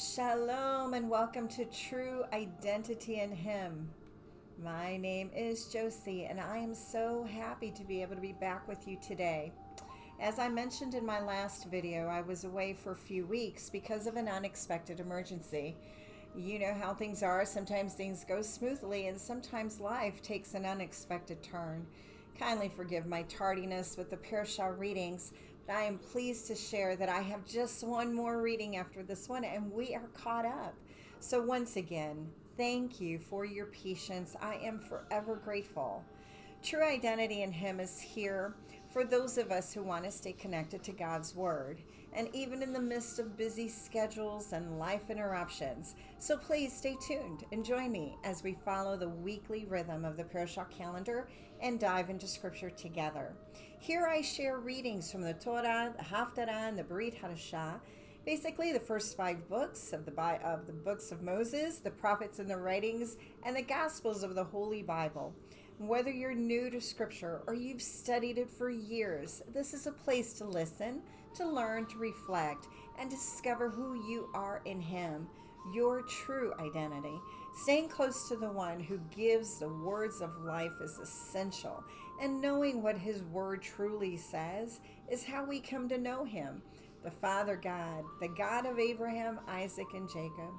Shalom and welcome to True Identity in Him. My name is Josie and I am so happy to be able to be back with you today. As I mentioned in my last video, I was away for a few weeks because of an unexpected emergency. You know how things are. Sometimes things go smoothly and sometimes life takes an unexpected turn. Kindly forgive my tardiness with the Parashah readings, but I am pleased to share that I have just one more reading after this one and we are caught up. So once again, thank you for your patience. I am forever grateful. True Identity in Him is here for those of us who want to stay connected to God's Word, and even in the midst of busy schedules and life interruptions. So please stay tuned and join me as we follow the weekly rhythm of the Parashah calendar and dive into Scripture together. Here I share readings from the Torah, the Haftarah, and the Hadashah, basically the first 5 books of the books of Moses, the prophets and the writings, and the Gospels of the Holy Bible. Whether you're new to Scripture or you've studied it for years, this is a place to listen, to learn, to reflect, and discover who you are in Him, your true identity. Staying close to the one who gives the words of life is essential, and knowing what His Word truly says is how we come to know Him, the Father God, the God of Abraham, Isaac, and Jacob.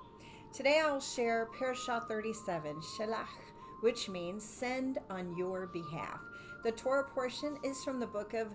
Today I'll share Parashah 37, Shelach, which means send on your behalf. The Torah portion is from the book of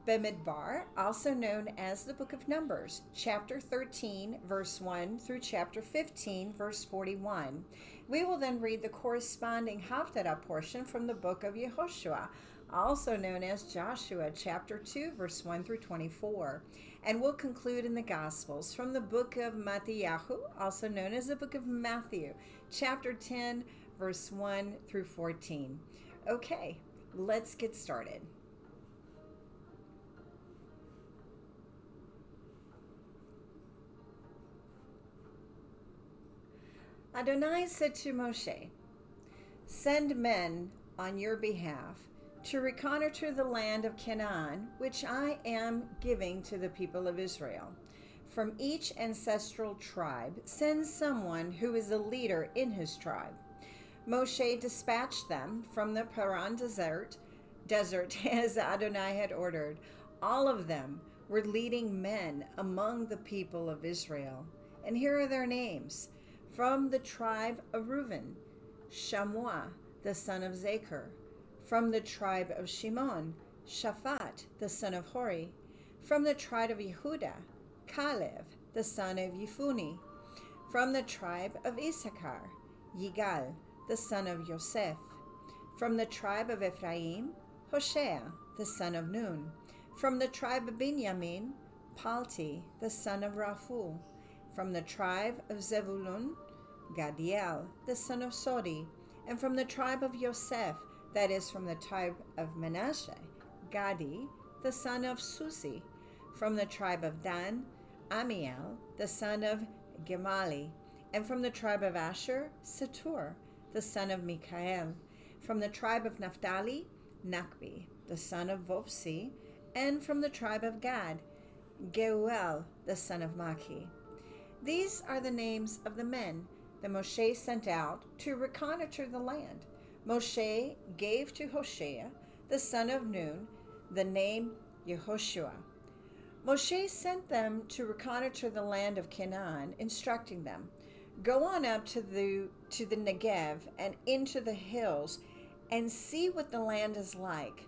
Bamidbar, also known as the book of Numbers, chapter 13, verse 1 through chapter 15, verse 41. We will then read the corresponding Haftarah portion from the book of Yehoshua, also known as Joshua, chapter 2, verse 1 through 24. And we'll conclude in the Gospels from the book of Mattiyahu, also known as the book of Matthew, chapter 10, verse 1 through 14. Okay, let's get started. Adonai said to Moshe, "Send men on your behalf to reconnoiter the land of Canaan, which I am giving to the people of Israel. From each ancestral tribe, send someone who is a leader in his tribe." Moshe dispatched them from the Paran desert as Adonai had ordered. All of them were leading men among the people of Israel. And here are their names. From the tribe of Reuben, Shammua, the son of Zachar. From the tribe of Shimon, Shaphat, the son of Hori. From the tribe of Yehudah, Caleb, the son of Yefunni. From the tribe of Issachar, Yigal, the son of Yosef. From the tribe of Ephraim, Hoshea, the son of Nun. From the tribe of Benjamin, Palti, the son of Raphu. From the tribe of Zebulun, Gadiel, the son of Sodi. And from the tribe of Yosef, that is from the tribe of Manasseh, Gadi, the son of Susi. From the tribe of Dan, Amiel, the son of Gemali. And from the tribe of Asher, Setur, the son of Mikael. From the tribe of Naphtali, Nachbi, the son of Vopsi. And from the tribe of Gad, Geuel, the son of Maki. These are the names of the men that Moshe sent out to reconnoiter the land. Moshe gave to Hoshea, the son of Nun, the name Yehoshua. Moshe sent them to reconnoiter the land of Canaan, instructing them, "Go on up to the Negev and into the hills and see what the land is like.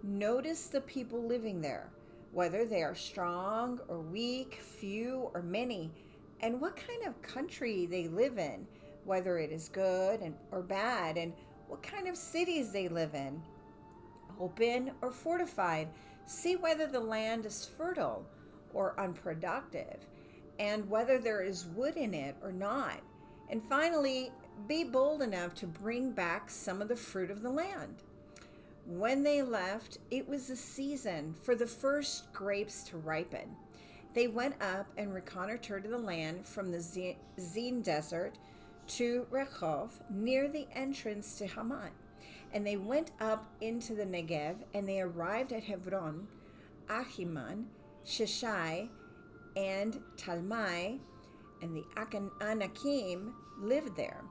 Notice the people living there, whether they are strong or weak, few or many, and what kind of country they live in, whether it is good or bad, and what kind of cities they live in, open or fortified. See whether the land is fertile or unproductive, and whether there is wood in it or not. And finally, be bold enough to bring back some of the fruit of the land." When they left, it was the season for the first grapes to ripen. They went up and reconnoitered the land from the Zin desert to Rehov, near the entrance to Hamat. And they went up into the Negev, and they arrived at Hebron, Ahiman, Sheshai, and Talmai, and the Anakim lived there.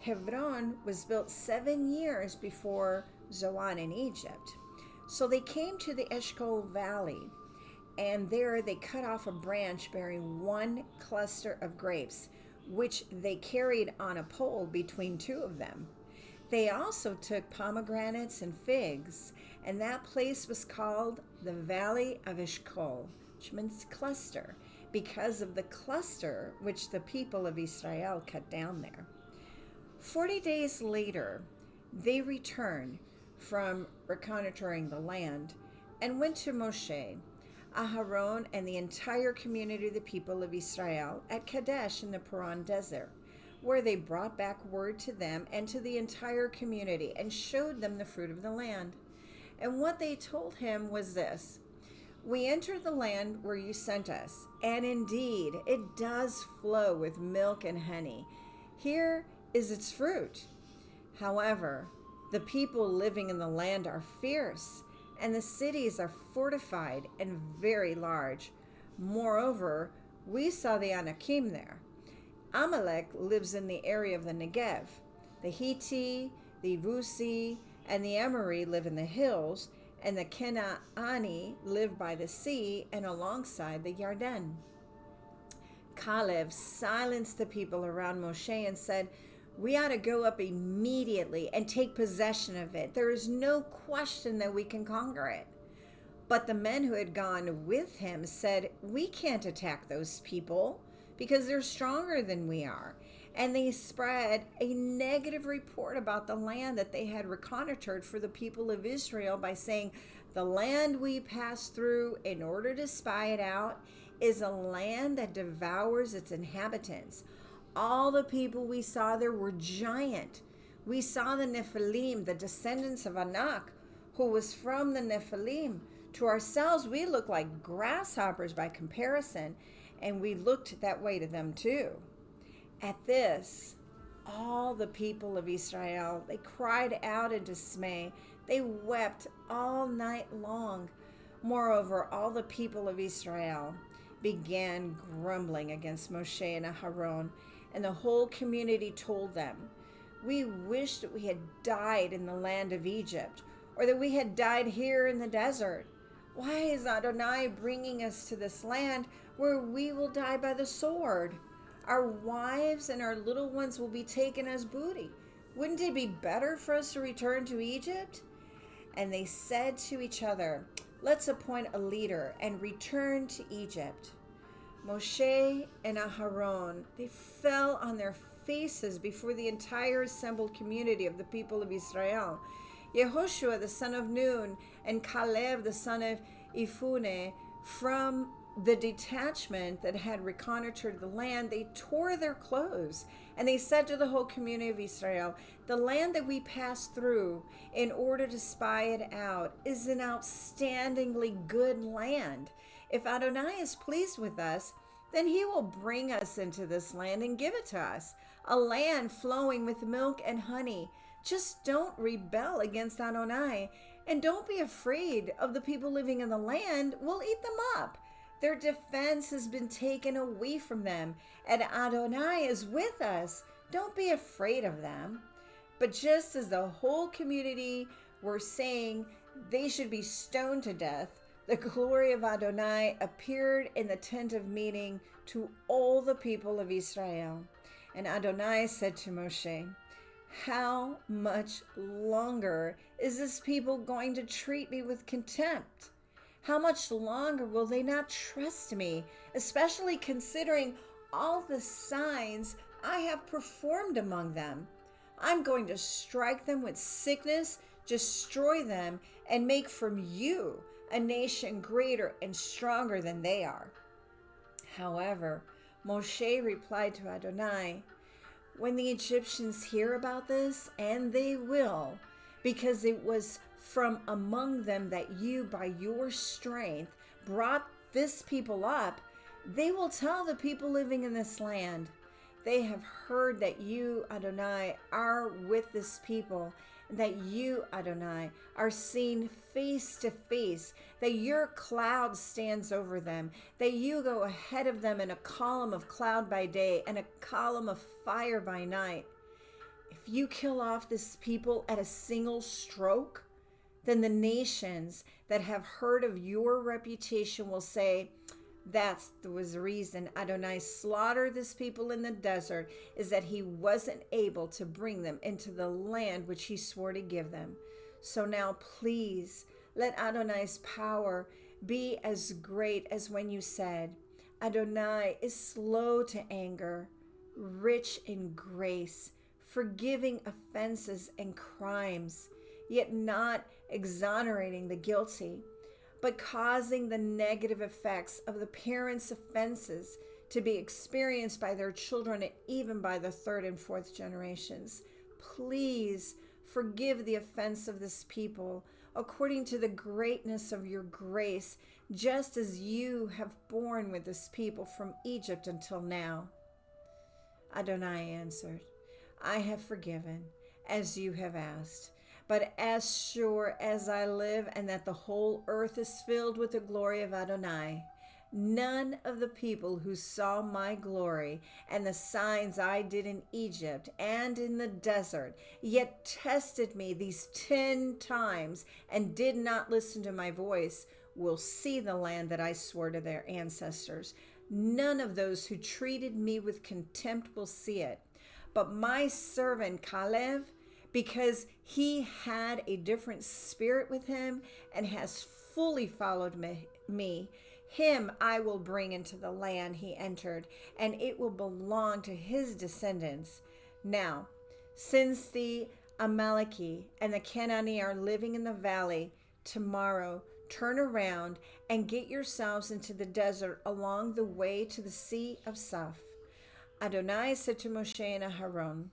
Hebron was built 7 years before Zoan in Egypt. So they came to the Eshcol Valley, and there they cut off a branch bearing one cluster of grapes, which they carried on a pole between two of them. They also took pomegranates and figs, and that place was called the Valley of Eshcol, which means cluster, because of the cluster which the people of Israel cut down there. 40 days later, they returned from reconnoitering the land and went to Moshe, Aharon, and the entire community of the people of Israel at Kadesh in the Paran Desert, where they brought back word to them and to the entire community and showed them the fruit of the land. And what they told him was this: "We entered the land where you sent us, and indeed it does flow with milk and honey. Here is its fruit. However, the people living in the land are fierce, and the cities are fortified and very large. Moreover, we saw the Anakim there. Amalek lives in the area of the Negev. The Hitti, the Yevusi, and the Amori live in the hills, and the Kenaani live by the sea and alongside the Yarden." Caleb silenced the people around Moshe and said, "We ought to go up immediately and take possession of it. There is no question that we can conquer it." But the men who had gone with him said, "We can't attack those people because they're stronger than we are." And they spread a negative report about the land that they had reconnoitered for the people of Israel by saying, "The land we passed through in order to spy it out is a land that devours its inhabitants. All the people we saw there were giant. We saw the Nephilim, the descendants of Anak, who was from the Nephilim. To ourselves, we look like grasshoppers by comparison, and we looked that way to them too." At this, all the people of Israel, they cried out in dismay. They wept all night long. Moreover, all the people of Israel began grumbling against Moshe and Aharon, and the whole community told them, "We wish that we had died in the land of Egypt, or that we had died here in the desert. Why is Adonai bringing us to this land where we will die by the sword? Our wives and our little ones will be taken as booty. Wouldn't it be better for us to return to Egypt?" And they said to each other, "Let's appoint a leader and return to Egypt." Moshe and Aharon, they fell on their faces before the entire assembled community of the people of Israel. Yehoshua, the son of Nun, and Caleb, the son of Yefuneh, from the detachment that had reconnoitered the land, they tore their clothes, and they said to the whole community of Israel, "The land that we passed through in order to spy it out is an outstandingly good land. If Adonai is pleased with us, then he will bring us into this land and give it to us, a land flowing with milk and honey. Just don't rebel against Adonai, and don't be afraid of the people living in the land. We'll eat them up. Their defense has been taken away from them, and Adonai is with us. Don't be afraid of them." But just as the whole community were saying they should be stoned to death, the glory of Adonai appeared in the tent of meeting to all the people of Israel. And Adonai said to Moshe, "How much longer is this people going to treat me with contempt? How much longer will they not trust me, especially considering all the signs I have performed among them? I'm going to strike them with sickness, destroy them, and make from you a nation greater and stronger than they are." However, Moshe replied to Adonai, "When the Egyptians hear about this, and they will, because it was from among them that you, by your strength, brought this people up, they will tell the people living in this land, 'They have heard that you, Adonai, are with this people, that you, Adonai, are seen face to face, that your cloud stands over them, that you go ahead of them in a column of cloud by day and a column of fire by night. If you kill off this people at a single stroke, then the nations that have heard of your reputation will say, that was the reason Adonai slaughtered this people in the desert, is that he wasn't able to bring them into the land which he swore to give them. So now please let Adonai's power be as great as when you said, Adonai is slow to anger, rich in grace, forgiving offenses and crimes, yet not exonerating the guilty, but causing the negative effects of the parents' offenses to be experienced by their children and even by the third and fourth generations. Please forgive the offense of this people according to the greatness of your grace, just as you have borne with this people from Egypt until now. Adonai answered, I have forgiven, as you have asked. But as sure as I live and that the whole earth is filled with the glory of Adonai, none of the people who saw my glory and the signs I did in Egypt and in the desert, yet tested me these 10 times and did not listen to my voice, will see the land that I swore to their ancestors. None of those who treated me with contempt will see it. But my servant Caleb, because he had a different spirit with him and has fully followed me, him I will bring into the land he entered, and it will belong to his descendants. Now, since the Amaleki and the Canaanite are living in the valley, tomorrow turn around and get yourselves into the desert along the way to the Sea of Saf. Adonai said to Moshe and Aaron,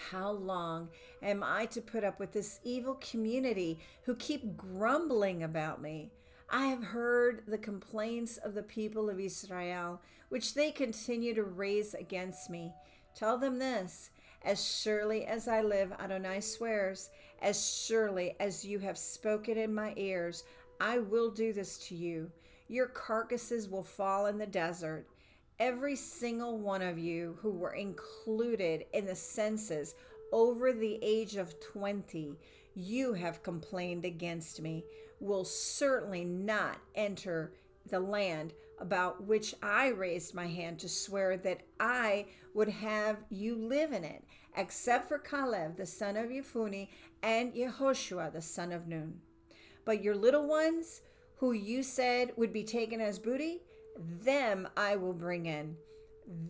how long am I to put up with this evil community who keep grumbling about me? I have heard the complaints of the people of Israel, which they continue to raise against me. Tell them this, as surely as I live, Adonai swears, as surely as you have spoken in my ears, I will do this to you. Your carcasses will fall in the desert. Every single one of you who were included in the census over the age of 20, you have complained against me, will certainly not enter the land about which I raised my hand to swear that I would have you live in it, except for Caleb, the son of Yefunni, and Yehoshua, the son of Nun. But your little ones, who you said would be taken as booty, them I will bring in.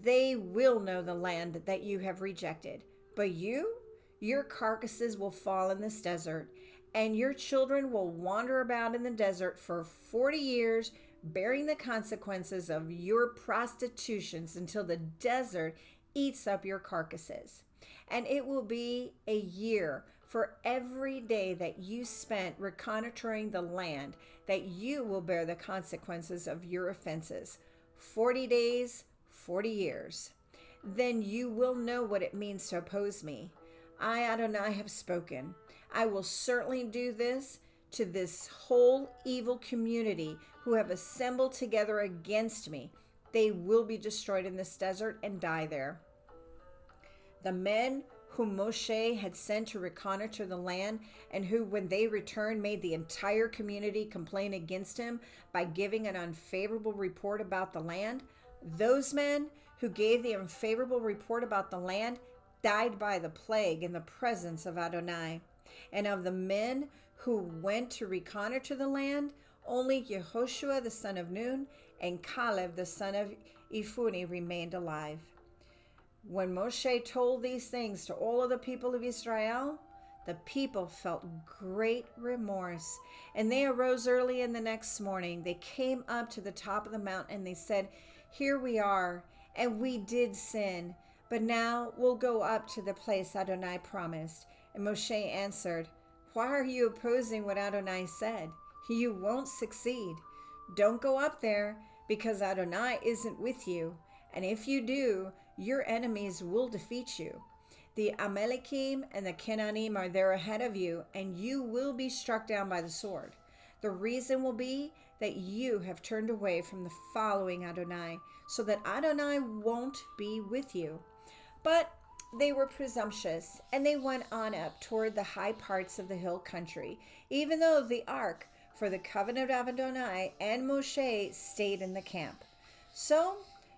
They will know the land that you have rejected. But your carcasses will fall in this desert, and your children will wander about in the desert for 40 years, bearing the consequences of your prostitutions until the desert eats up your carcasses. And it will be a year for every day that you spent reconnoitering the land, that you will bear the consequences of your offenses. 40 days, 40 years. Then you will know what it means to oppose me. I, Adonai, have spoken. I will certainly do this to this whole evil community who have assembled together against me. They will be destroyed in this desert and die there. The men whom Moshe had sent to reconnoiter the land, and who, when they returned, made the entire community complain against him by giving an unfavorable report about the land, those men who gave the unfavorable report about the land died by the plague in the presence of Adonai. And of the men who went to reconnoiter the land, only Yehoshua the son of Nun and Caleb the son of Yefunni remained alive. When Moshe told these things to all of the people of Israel, the people felt great remorse, and they arose early in the next morning. They came up to the top of the mountain, and they said, here we are, and we did sin, but now we'll go up to the place Adonai promised. And Moshe answered, why are you opposing what Adonai said? You won't succeed. Don't go up there, because Adonai isn't with you. And if you do, your enemies will defeat you. The Amalekim and the Canaanim are there ahead of you, and you will be struck down by the sword. The reason will be that you have turned away from the following Adonai, so that Adonai won't be with you. But they were presumptuous, and they went on up toward the high parts of the hill country, even though the ark for the covenant of Adonai and Moshe stayed in the camp. So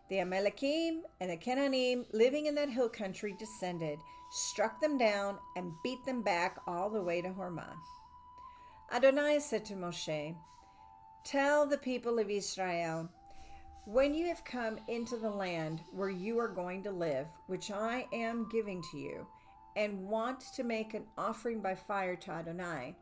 the Amalekim and the Canaanim living in that hill country descended, struck them down, and beat them back all the way to Hormah. Adonai said to Moshe, "Tell the people of Israel, when you have come into the land where you are going to live, which I am giving to you, and want to make an offering by fire to Adonai,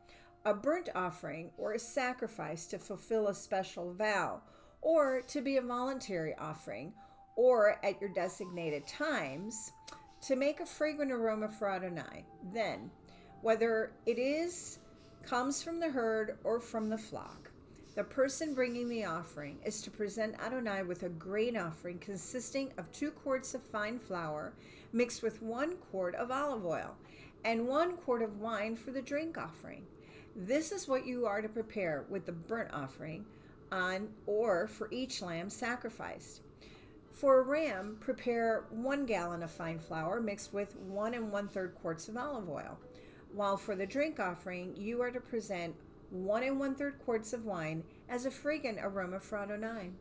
a burnt offering or a sacrifice to fulfill a special vow, or to be a voluntary offering, or at your designated times, to make a fragrant aroma for Adonai, then, whether it comes from the herd or from the flock, the person bringing the offering is to present Adonai with a grain offering consisting of 2 quarts of fine flour mixed with 1 quart of olive oil and 1 quart of wine for the drink offering. This is what you are to prepare with the burnt offering on or for each lamb sacrificed. For a ram, prepare 1 gallon of fine flour mixed with 1 1/3 quarts of olive oil, while for the drink offering you are to present 1 1/3 quarts of wine as a fragrant aroma for Adonai.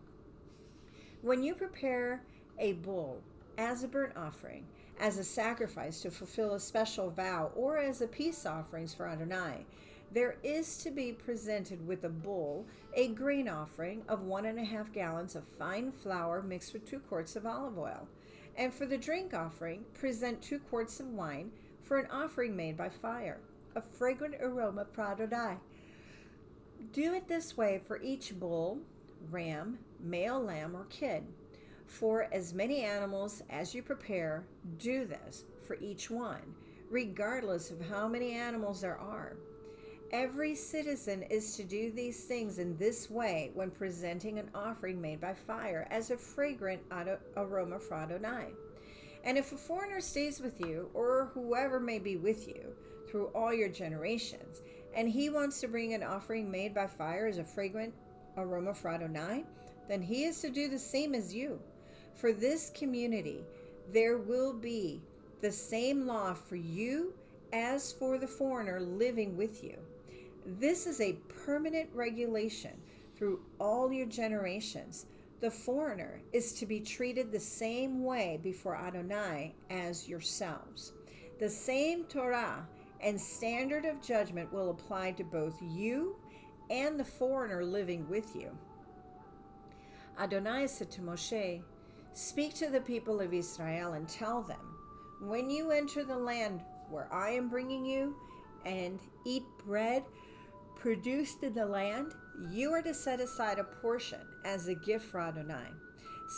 When you prepare a bull as a burnt offering, as a sacrifice to fulfill a special vow, or as a peace offerings for Adonai, there is to be presented with the bull a grain offering of 1 1/2 gallons of fine flour mixed with 2 quarts of olive oil. And for the drink offering, present 2 quarts of wine for an offering made by fire, a fragrant aroma for Adonai. Do it this way for each bull, ram, male lamb, or kid. For as many animals as you prepare, do this for each one, regardless of how many animals there are. Every citizen is to do these things in this way when presenting an offering made by fire as a fragrant aroma for Adonai. And if a foreigner stays with you, or whoever may be with you, through all your generations, and he wants to bring an offering made by fire as a fragrant aroma for Adonai, then he is to do the same as you. For this community, there will be the same law for you as for the foreigner living with you. This is a permanent regulation through all your generations. The foreigner is to be treated the same way before Adonai as yourselves. The same Torah and standard of judgment will apply to both you and the foreigner living with you. Adonai said to Moshe, "Speak to the people of Israel and tell them, when you enter the land where I am bringing you and eat bread produced in the land, you are to set aside a portion as a gift for Adonai.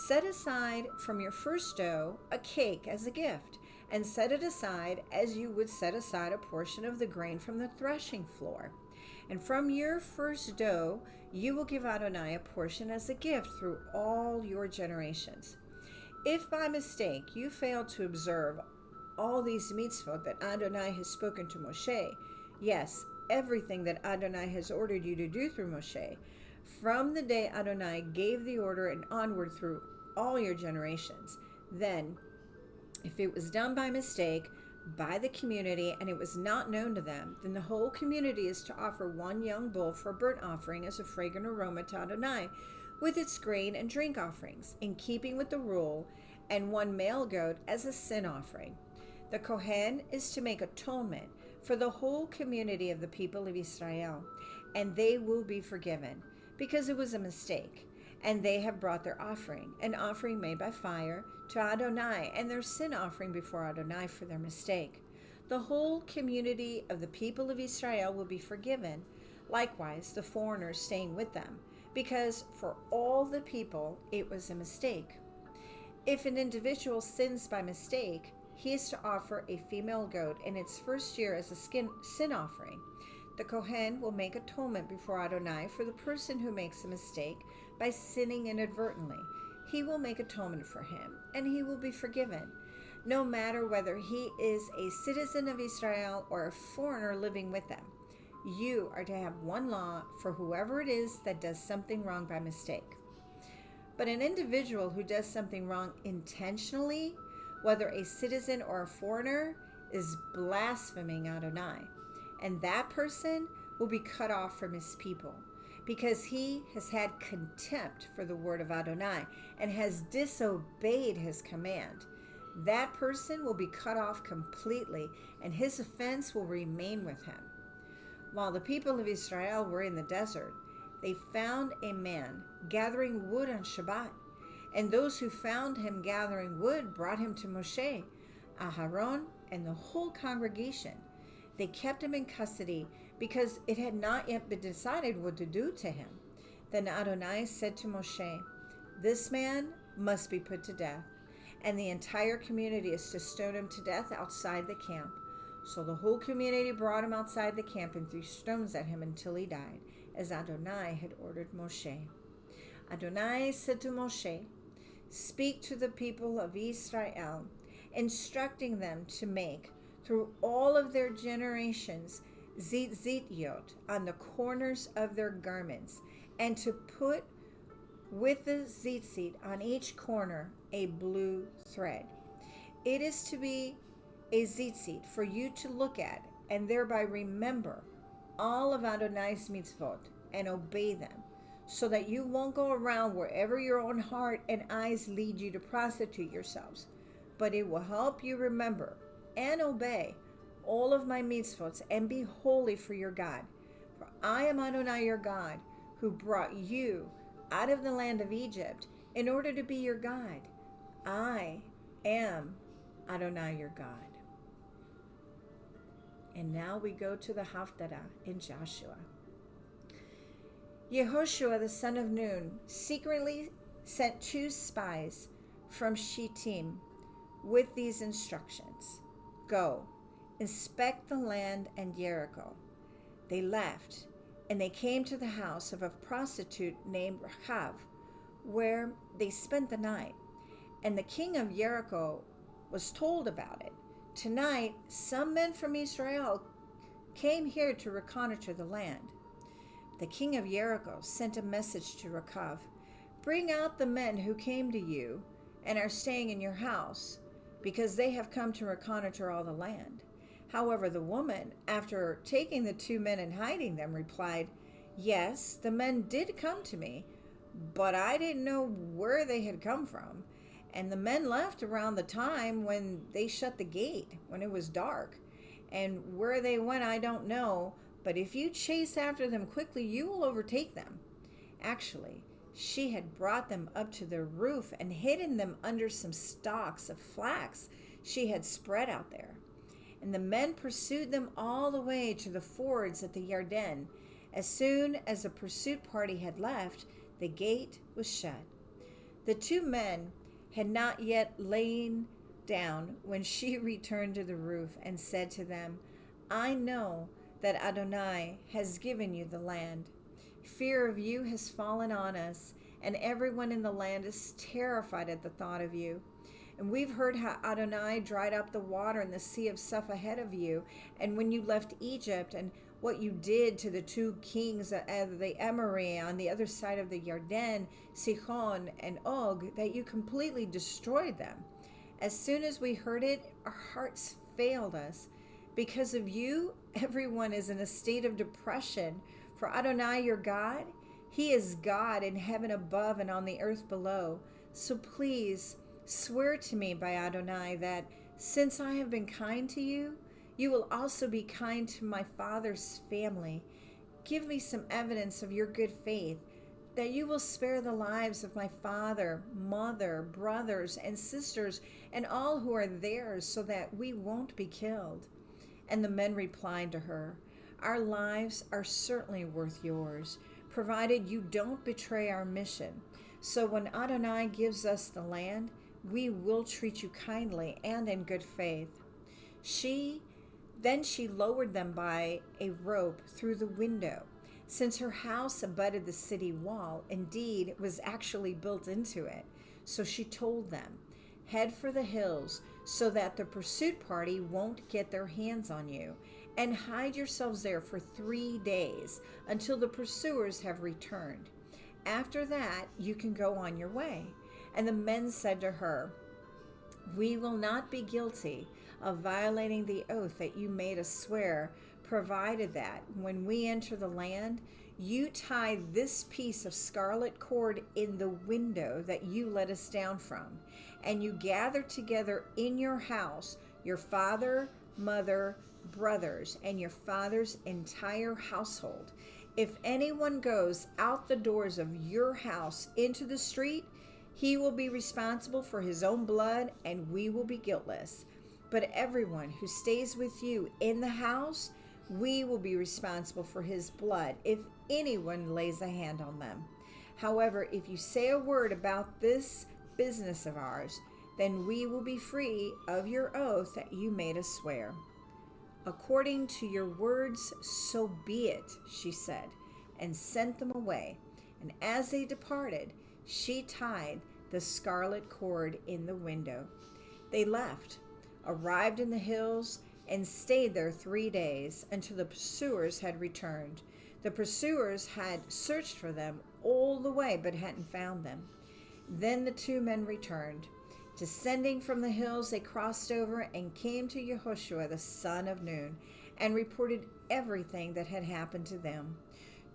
Set aside from your first dough a cake as a gift, and set it aside as you would set aside a portion of the grain from the threshing floor. And from your first dough you will give Adonai a portion as a gift through all your generations. If by mistake you fail to observe all these mitzvot that Adonai has spoken to Moshe, yes, everything that Adonai has ordered you to do through Moshe, from the day Adonai gave the order and onward through all your generations, then, if it was done by mistake by the community and it was not known to them, then the whole community is to offer 1 young bull for a burnt offering as a fragrant aroma to Adonai, with its grain and drink offerings, in keeping with the rule, and 1 male goat as a sin offering. The Kohen is to make atonement for the whole community of the people of Israel, and they will be forgiven, because it was a mistake, and they have brought their offering, an offering made by fire, to Adonai, and their sin offering before Adonai for their mistake. The whole community of the people of Israel will be forgiven, likewise the foreigners staying with them, because for all the people it was a mistake. If an individual sins by mistake, he is to offer a female goat in its first year as a sin offering. The Kohen will make atonement before Adonai for the person who makes a mistake by sinning inadvertently. He will make atonement for him, and he will be forgiven. no matter whether he is a citizen of Israel or a foreigner living with them. You are to have one law for whoever it is that does something wrong by mistake. But an individual who does something wrong intentionally, whether a citizen or a foreigner, is blaspheming Adonai. And that person will be cut off from his people, because he has had contempt for the word of Adonai and has disobeyed his command. That person will be cut off completely, and his offense will remain with him. While the people of Israel were in the desert, they found a man gathering wood on Shabbat, and those who found him gathering wood brought him to Moshe, Aharon, and the whole congregation. They kept him in custody because it had not yet been decided what to do to him. Then Adonai said to Moshe, "This man must be put to death, and the entire community is to stone him to death outside the camp." So the whole community brought him outside the camp and threw stones at him until he died, as Adonai had ordered Moshe. Adonai said to Moshe, "Speak to the people of Israel, instructing them to make, through all of their generations, tzitzit on the corners of their garments, and to put with the tzitzit on each corner a blue thread. It is to be a tzitzit for you to look at and thereby remember all of Adonai's mitzvot and obey them, so that you won't go around wherever your own heart and eyes lead you to prostitute yourselves, but it will help you remember and obey all of my mitzvot and be holy for your God. For I am Adonai your God, who brought you out of the land of Egypt in order to be your God. I am Adonai your God." And now we go to the Haftarah in Joshua. Yehoshua the son of Nun secretly sent 2 spies from Shittim with these instructions: "Go, inspect the land and Jericho." They left, and they came to the house of a prostitute named Rachav, where they spent the night. And the king of Jericho was told about it. "Tonight, some men from Israel came here to reconnoiter the land." The king of Jericho sent a message to Rachav, "Bring out the men who came to you and are staying in your house, because they have come to reconnoiter all the land." However, the woman, after taking the 2 men and hiding them, replied, "Yes, the men did come to me, but I didn't know where they had come from. And the men left around the time when they shut the gate, when it was dark. And where they went, I don't know, but if you chase after them quickly, you will overtake them." Actually, she had brought them up to the roof and hidden them under some stalks of flax she had spread out there. And the men pursued them all the way to the fords at the Yarden. As soon as the pursuit party had left, the gate was shut. The 2 men had not yet lain down when she returned to the roof and said to them, "I know that Adonai has given you the land. Fear of you has fallen on us, and everyone in the land is terrified at the thought of you. And we've heard how Adonai dried up the water in the Sea of Suf ahead of you, and when you left Egypt, and what you did to the 2 kings of the Emori on the other side of the Yarden, Sihon and Og, that you completely destroyed them. As soon as we heard it, our hearts failed us. Because of you, everyone is in a state of depression. For Adonai your God, he is God in heaven above and on the earth below. So please swear to me by Adonai that, since I have been kind to you, you will also be kind to my father's family. Give me some evidence of your good faith, that you will spare the lives of my father, mother, brothers, and sisters, and all who are theirs, so that we won't be killed." And the men replied to her, "Our lives are certainly worth yours, provided you don't betray our mission. So when Adonai gives us the land, we will treat you kindly and in good faith." Then she lowered them by a rope through the window. Since her house abutted the city wall, indeed, it was actually built into it. So she told them, "Head for the hills so that the pursuit party won't get their hands on you, and hide yourselves there for 3 days until the pursuers have returned. After that, you can go on your way." And the men said to her, "We will not be guilty of violating the oath that you made us swear, provided that, when we enter the land, you tie this piece of scarlet cord in the window that you let us down from, and you gather together in your house your father, mother, brothers, and your father's entire household. If anyone goes out the doors of your house into the street, he will be responsible for his own blood, and we will be guiltless. But everyone who stays with you in the house, we will be responsible for his blood if anyone lays a hand on them. However, if you say a word about this business of ours, then we will be free of your oath that you made us swear." "According to your words, so be it," she said, and sent them away. And as they departed, she tied the scarlet cord in the window. They left, arrived in the hills, and stayed there 3 days until the pursuers had returned. The pursuers had searched for them all the way but hadn't found them. Then the 2 men returned. Descending from the hills, they crossed over and came to Yehoshua the son of Nun, and reported everything that had happened to them.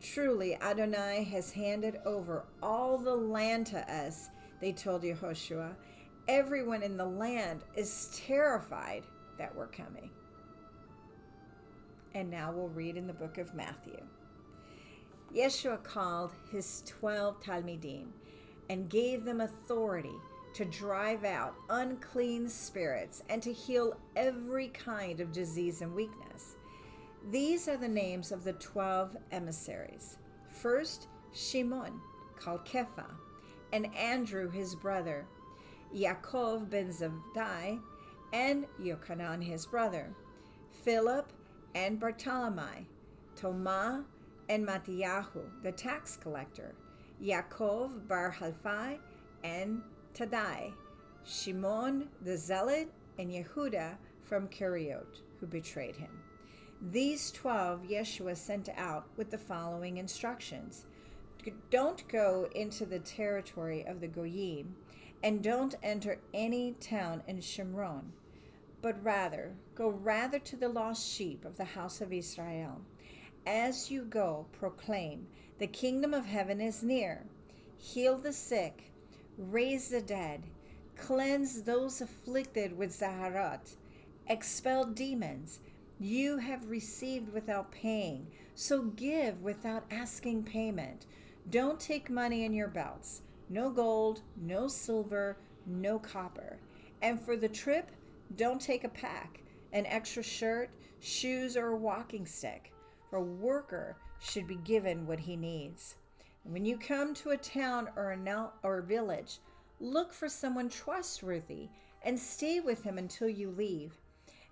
"Truly, Adonai has handed over all the land to us," they told Yehoshua. "Everyone in the land is terrified that we're coming." And now we'll read in the book of Matthew. Yeshua called his 12 Talmidim and gave them authority to drive out unclean spirits and to heal every kind of disease and weakness. These are the names of the 12 emissaries. First, Shimon, called Kepha, and Andrew his brother, Yaakov ben Zebedai, and Yochanan his brother, Philip and Bartholomew, Tomah and Mattiyahu the tax collector, Yaakov bar Halphai and Taddai, Shimon the zealot, and Yehuda from Keriot, who betrayed him. These 12 Yeshua sent out with the following instructions: "Don't go into the territory of the Goyim, and don't enter any town in Shimron, but go to the lost sheep of the house of Israel. As you go, proclaim, the kingdom of heaven is near. Heal the sick, raise the dead, cleanse those afflicted with zaharat, expel demons. You have received without paying, so give without asking payment. Don't take money in your belts, no gold, no silver, no copper. And for the trip, don't take a pack, an extra shirt, shoes, or a walking stick. For a worker should be given what he needs. And when you come to a town or a village, look for someone trustworthy and stay with him until you leave.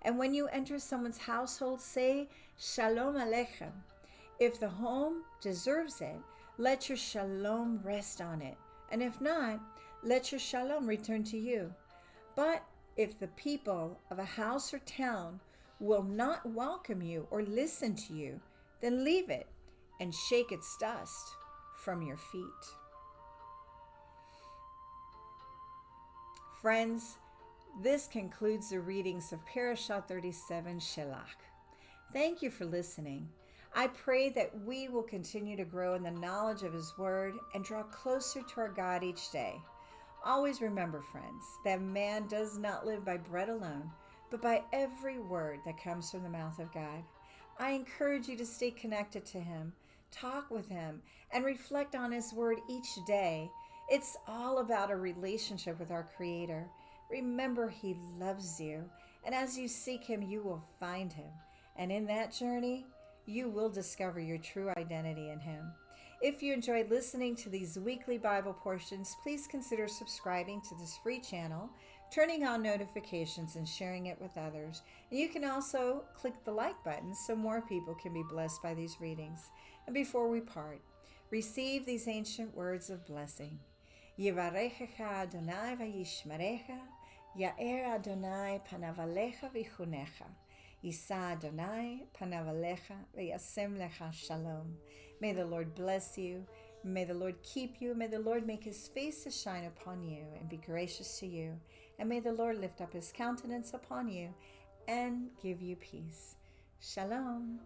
And when you enter someone's household, say, Shalom Aleichem. If the home deserves it, let your shalom rest on it. And if not, let your shalom return to you. But if the people of a house or town will not welcome you or listen to you, then leave it and shake its dust from your feet." Friends, this concludes the readings of Parashah 37, Shelach. Thank you for listening. I pray that we will continue to grow in the knowledge of His Word and draw closer to our God each day. Always remember, friends, that man does not live by bread alone, but by every word that comes from the mouth of God. I encourage you to stay connected to Him, talk with Him, and reflect on His Word each day. It's all about a relationship with our Creator. Remember, He loves you, and as you seek Him, you will find Him. And in that journey, you will discover your true identity in Him. If you enjoyed listening to these weekly Bible portions, please consider subscribing to this free channel, turning on notifications, and sharing it with others. And you can also click the like button so more people can be blessed by these readings. And before we part, receive these ancient words of blessing. Yivarechecha Adonai vayishmerecha, Ya'er Adonai panav alecha v'chunecha. Yisa Adonai panav alecha v'yasem lecha shalom. May the Lord bless you. May the Lord keep you. May the Lord make his face to shine upon you and be gracious to you. And may the Lord lift up his countenance upon you and give you peace. Shalom.